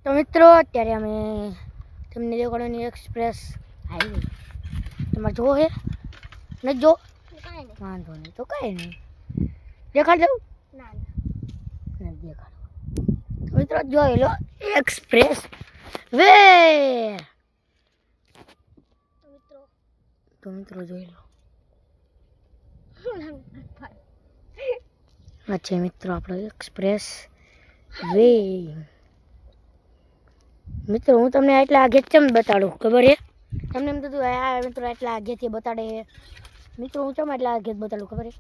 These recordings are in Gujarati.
તો મિત્રો અત્યારે અમે તમને દેખાડવાની એક્સપ્રેસ હાઈવે તમારે જો હે ન જો વાંધો નહીં તો કાંઈ નહીં દેખાડ દઉં ના નથી દેખાડો તો મિત્રો જોઈ લો એક્સપ્રેસ વે તો મિત્રો જોઈ લો આ છે મિત્રો આપણો એક્સપ્રેસ વે મિત્રો હું તમને એટલા આગે કેમ બતાડું ખબર હે તમને એમ થતું આ મિત્રો એટલા આગેથી બતાડે મિત્રો હું કેમ એટલા આગે બતાડું ખબર હે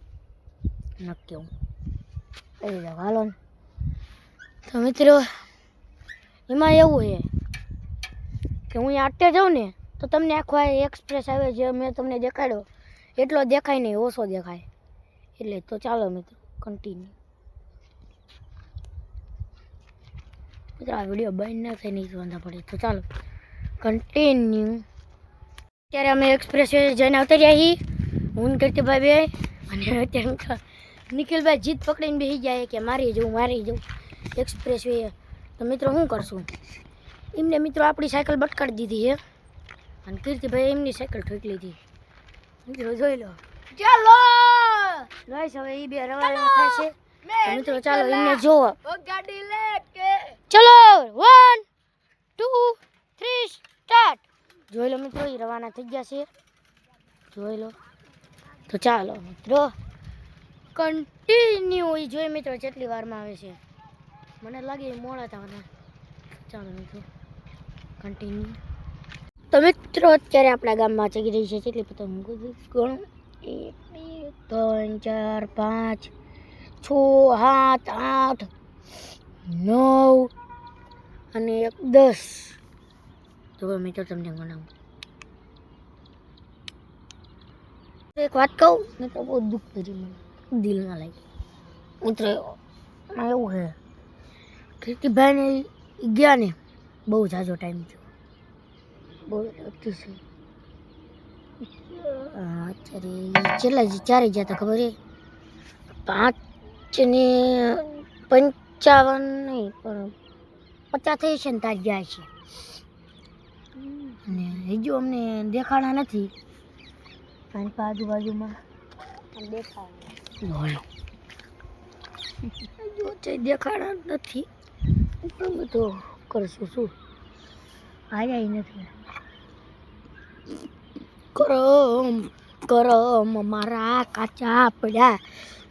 નક્કી હું કહી દઉં હાલો ને તો મિત્રો એમાં એવું છે કે હું આટે જાઉં ને તો તમને આખો આ એક્સપ્રેસ આવે જે મેં તમને દેખાડ્યો એટલો દેખાય નહીં ઓછો દેખાય એટલે તો ચાલો મિત્રો કન્ટિન્યુ મિત્રો આ વિડીયો બંધ ના થાય નહીં વાંધા પડે તો ચાલો કન્ટિન્યુ અત્યારે અમે એક્સપ્રેસ જઈને આવતા રહ્યા છીએ હું કીર્તિભાઈ બે અને અત્યારે નિખિલભાઈ જીત પકડીને બેસી જાય કે મારી જવું એક્સપ્રેસ વે તો મિત્રો શું કરશું એમને મિત્રો આપણી સાયકલ બટકાડી દીધી છે અને કીર્તિભાઈ એમની સાયકલ ઠોકી લીધી મિત્રો જોઈ લો ચાલો ગાઈસ હવે એ બે રવાના થાય છે તો મિત્રો ચાલો એમને જોવો ગાડી લે કે ચલો 1 2 3 સ્ટાર્ટ જોઈ લો મિત્રો એ રવાના થઈ ગયા છે જોઈ લો તો ચાલો મિત્રો કન્ટિન્યુ એ જોઈ મિત્રો કેટલી વારમાં આવે છે મને લાગે મોડા થવાના ચાલો મિત્રો કન્ટિન્યુ તો મિત્રો અત્યારે આપણા ગામમાં ચગી રહી છે કેટલી પતંગ ગણો 1 2 3 4 5 6 7 8 9 અને 10 તો મિત્રો તમને ગણાવું એક વાત કહું મિત્રો બહુ દુઃખ કરી મને દિલમાં લાગી મિત્રો એમાં એવું છે કીર્તિભાઈને ગયા ને બહુ ઝાઝો ટાઈમ થયો બહુ અતિશય અત્યારે છેલ્લા ચારે ગયા હતા ખબર છે 5 ને 55 નહીં પણ 50 થઈ છે ને તાર ગયા છે અને હજુ અમને દેખાડા નથી કારણ કે આજુબાજુમાં દેખાડા દેખાડા નથી પણ તો કરશું શું આયા નથી કરમ મારા કાચા પડ્યા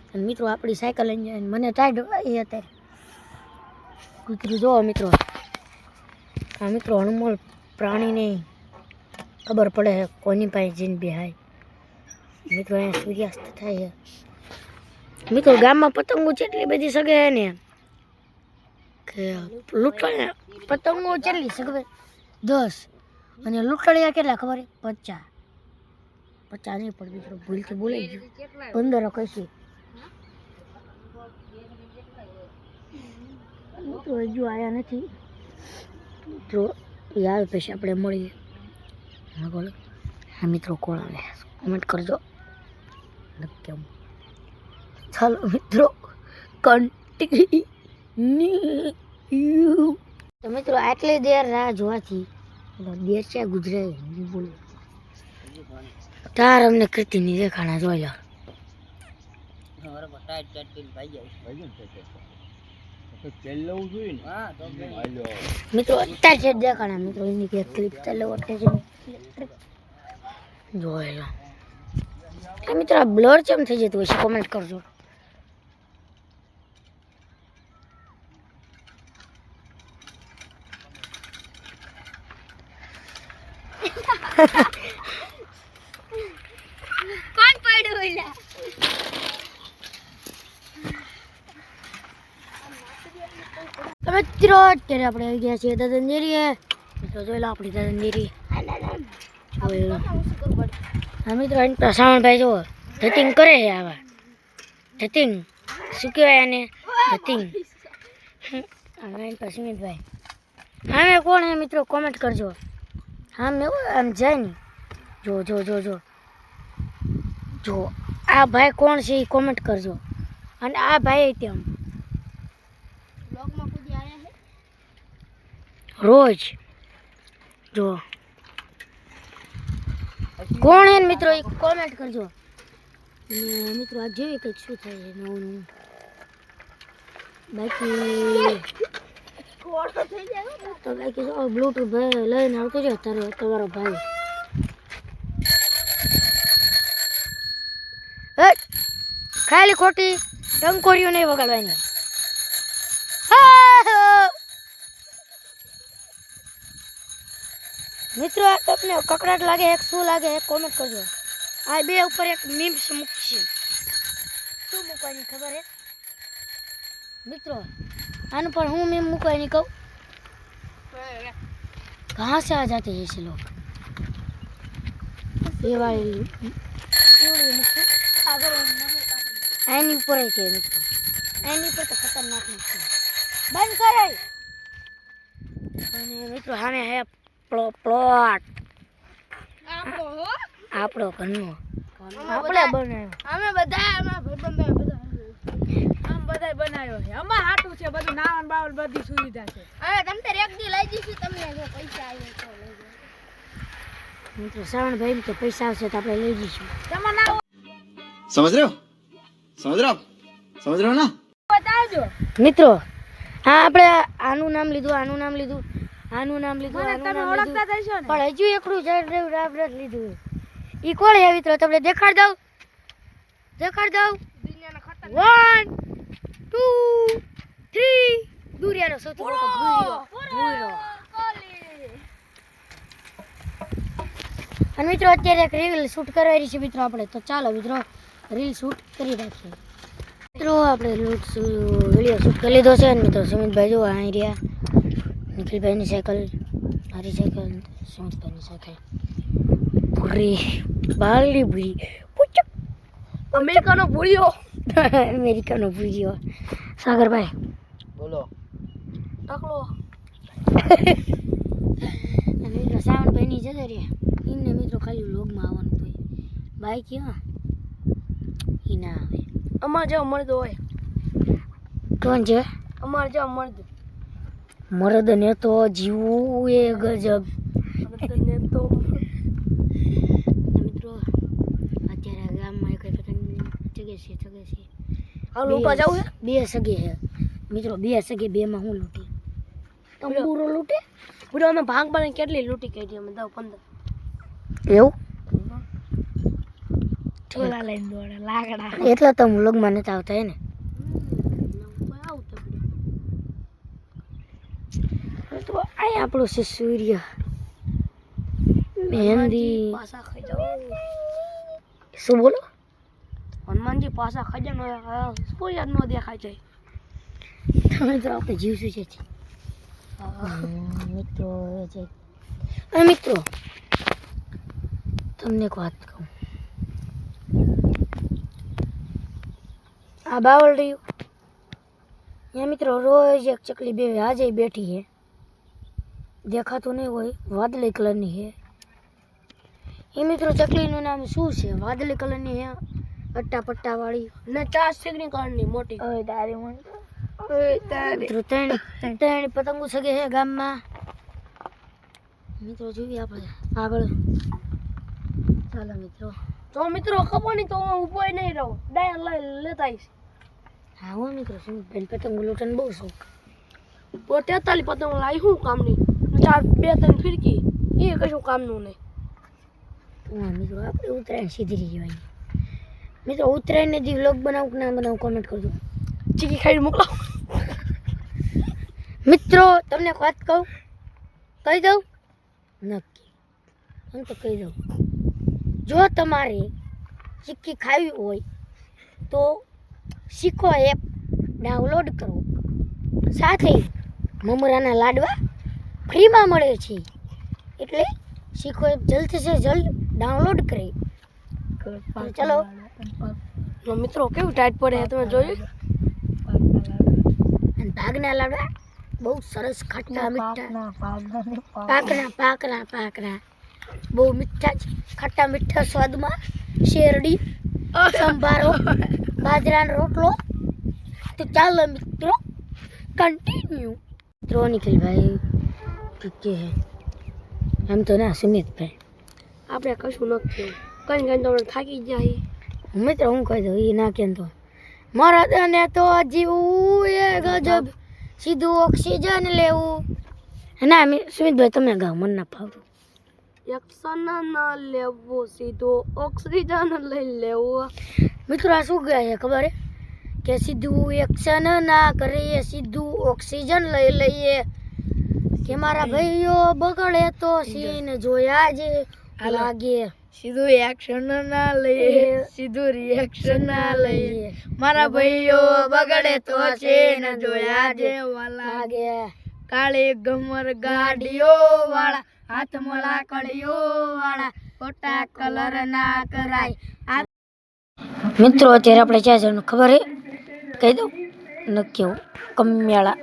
અને મિત્રો આપણી સાયકલ લઈને જાય મને ટાઈડ એ અત્યારે કૂતરું જોવો મિત્રો આ મિત્રો અણમોલ પ્રાણીને ખબર પડે કોની પાસે જઈને બેહાય મિત્રો અહીંયા સૂર્યાસ્ત થાય છે મિત્રો ગામમાં પતંગો જેટલી બધી સગે છે ને કે લૂંટણીયા પતંગો કેટલી સગે 10 અને લૂંટણીયા કેટલા ખબર 50 નહીં પણ મિત્રો ભૂલથી બોલાઈ ગયું 15 કહીશું મિત્રો હજુ આવ્યા નથી મિત્રો એ આવે પછી આપણે મળીએ હા બોલો હા મિત્રો કોણ આવે કોમેન્ટ કરજો કેમ ચાલો મિત્રો કન્ટિન્યુ તો મિત્રો આટલી દેર રાહ જોવાથી દેર છે ગુજરાતી બોલો તાર અમને કીર્તિની દેખાણા જોઈ લો મિત્રો અત્યારે છે દેખાણા મિત્રો એની ક્લિપ ચાલે જોઈ લો મિત્રો આ બ્લર કેમ થઈ જતું હોય છે કોમેન્ટ કરજો કોણ પડ્યું ઓલા મિત્રો અત્યારે આપણે આવી ગયા છીએ દાદનજીરીએ મિત્રો જોઈ લો આપણી દાદનજીરી જોઈ લો હા મિત્રો એની પ્રસાવણભાઈ જો ધતિંગ કરે છે આવા ધતિંગ શું કહેવાય આને ધતિંગ હા એની પાસે સુમિતભાઈ હા મેં કોણ હે મિત્રો કોમેન્ટ કરજો હા મેં આમ જાય ને જો જો જો જો જો આ ભાઈ કોણ છે એ કોમેન્ટ કરજો અને આ ભાઈ તેમ બ્લોગમાં કોઈ આયા છે રોજ જો કોણ હે ને મિત્રો એ કોમેન્ટ કરજો અને મિત્રો આ જોઈએ કંઈક શું થાય છે નવું નવું બાકી તો બાકી જો બ્લૂટૂથ લઈને આવતો રહ્યો તમારો ભાઈ ખાલી ખોટી ટંકોરીઓ નહીં વગાડવાની મિત્રો આ તમને કકડાટ લાગે એક શું લાગે એક કોમેન્ટ કરજો આ બે ઉપર એક મીમ્સ મૂકશે શું મૂકવાની ખબર હે મિત્રો આનું पर હું मीम મૂકવાની કહું कहाँ से आ जाते हैं ऐसे लोग ये वाली एनी पर है के મિત્રો एनी पर तो खतरनाक મૂકશે બંધ કરે અને મિત્રો સામે હે પ્લોટ આપણો ઘરનો આપણે બનાવ્યો અમે બધા આમાં ભાઈબંધો બધા આમ બધાય બનાવ્યો છે અમાર હાટું છે બધું નાવન બાવન બધી સુવિધા છે હવે તમે તો એક દી લઈ જઈશું તમને જો પૈસા આવે તો લઈ જાઓ મિત્રો શ્રાવણ ભાઈ તો પૈસા આવશે તો આપણે લઈ જઈશું તમે ના समझ रहे हो समझ रहे हो ना બતાવજો મિત્રો હા આપણે આનું નામ લીધું આનું નામ લીધું આનું નામ લીધું તમે ઓળખતા થઈશો ને પણ હજુ એકડું જડ આપણે લીધું ઈ કોણ હે મિત્રો તમને દેખાડ દઉં દુનિયાના ખતરનાક 1 2 3 દુનિયાનો સૌથી મોટો ભૂરો અને મિત્રો અત્યારે એક રીલ શૂટ કરવાની છે મિત્રો આપણે તો ચાલો મિત્રો રીલ શૂટ કરી રાખીએ મિત્રો આપણે વિડીયો શૂટ કરી લીધો છે અને મિત્રો સુમિતભાઈ જો અહીં રહ્યા નિખિલભાઈની સાયકલ મારી સાયકલ સુમિતભાઈની સાયકલ પૂરી બાલી ભૂરી પૂચક અમેરિકાનો ભૂરીયો સાગરભાઈ बोलो ટકલો અને મિત્રો સાવણભાઈની જતા રહ્યા એમને મિત્રો ખાલી વ્લોગમાં આવવાનું હોય બાઈક ક્યાં ઈ ના આવે અમાર જેવો મર્દ હોય કોણ છે અમાર જેવો મર્દ મરદ ને તો જીવું એ ગજબ ને તો મિત્રો અત્યારે ગામમાં એક પતંગ ચગે છે આ લૂંટવા જાવું છે બે સગે છે મિત્રો બે સગે બે માં હું લૂંટી તંબુરો લૂંટે પૂરો અમે ભાગ બને કેટલી લૂંટી કાઢી અમે 10 15 એવું ઠોલા લઈને દોડે લાકડા એટલે તો વ્લોગમાં નથી આવતા હે ને તો આ આપણો છે સૂર્ય મહેંદી પાસા ખાઈ જાવ શું બોલો હનુમાનજી પાસા ખાઈ જાવ સૂર્ય નો દેખાય છે તમે તો આપણે જીવશું છે મિત્રો છે અને મિત્રો તમને એક વાત કહું આ બાવળ રહ્યું यहाँ મિત્રો રોજ એક ચકલી બે આજે બેઠી है દેખાતું નહીં હોય વાદળી કલરની છે એ મિત્રો ચકલીનું નામ શું છે વાદળી કલરની છે અટ્ટા પટ્ટા વાળી ને 4 સિગ્ની કલરની મોટી ઓય તારી મન ઓય તારી મિત્રો ત્રણ પતંગો સગે છે ગામમાં મિત્રો જોઈએ આપણે આગળ ચાલો મિત્રો તો મિત્રો ખબર નહીં તો હું ઊભો નહીં રહું ડાયર લઈ લેતા આવીશ હા હો મિત્રો શું પતંગ લૂંટન બહુ શોખ 43 પતંગ લાવી શું કામની 2-3 ફિરકી એ કશું કામનું નહીં હા મિત્રો આપણે ઉત્તરાયણ સીધી રહી જવાની મિત્રો ઉત્તરાયણને જે વ્લોગ બનાવું કે ના બનાવું કોમેન્ટ કરજો ચીકી ખાઈ મોકલાવો મિત્રો તમને એક વાત કહું કહી દઉં નક્કી હું તો કહી દઉં જો તમારે ચીક્કી ખાવી હોય તો શીખો એપ ડાઉનલોડ કરો સાથે મમરાના લાડવા ફ્રીમાં મળે છે એટલે શીખો એપ જલ્દી સે જલ્દ ડાઉનલોડ કરે ચલો મિત્રો કેવું ટાઈટ પડે તમે જોયું અને ભાગના લાડવા બહુ સરસ ખાટા મીઠા પાકના બહુ મીઠા છે ખાટા મીઠા સ્વાદમાં શેરડી સંભારો બાજરાનો રોટલો તો ચાલો મિત્રો કન્ટિન્યુ મિત્રો નિખિલભાઈ કે એમ તો ના સુમિતભાઈ આપણે કશું નથી કઈ કઈ તો થાકી જાય. મિત્ર હું કહી દઉં એ ના કેમ તો મારા તને તો જીવવું એ ગજબ સીધું ઓક્સિજન લેવું ના સુમિતભાઈ તમે ગાઓ મને ના ફાવતું. એક્શન ના લેવું સીધું ઓક્સિજન લઈ લેવું. મિત્રો આ શું કહે છે ખબર હે કે સીધું એક્શન ના કરીએ સીધું ઓક્સિજન લઈ લઈએ કે મારા ભાઈઓ બગડે તો સીન જોયા જ લાગે. સીધું એક્શન ના લઈએ સીધું રિએક્શન ના લઈએ મારા ભાઈઓ બગડે તો છે ને જોયા જેવા લાગે. કાળી ગમર ગાડીઓ વાળા હાથમાં લાકડીઓ વાળા ખોટા કલર ના કરાય. મિત્રો અત્યારે આપણે ક્યાં જવાનું ખબર હે કહી દઉં નક્કી કમિયાળા.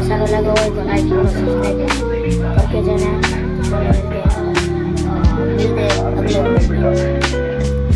સારો લાગ્યો હોય તો લાઈક કરો, સબસ્ક્રાઈબ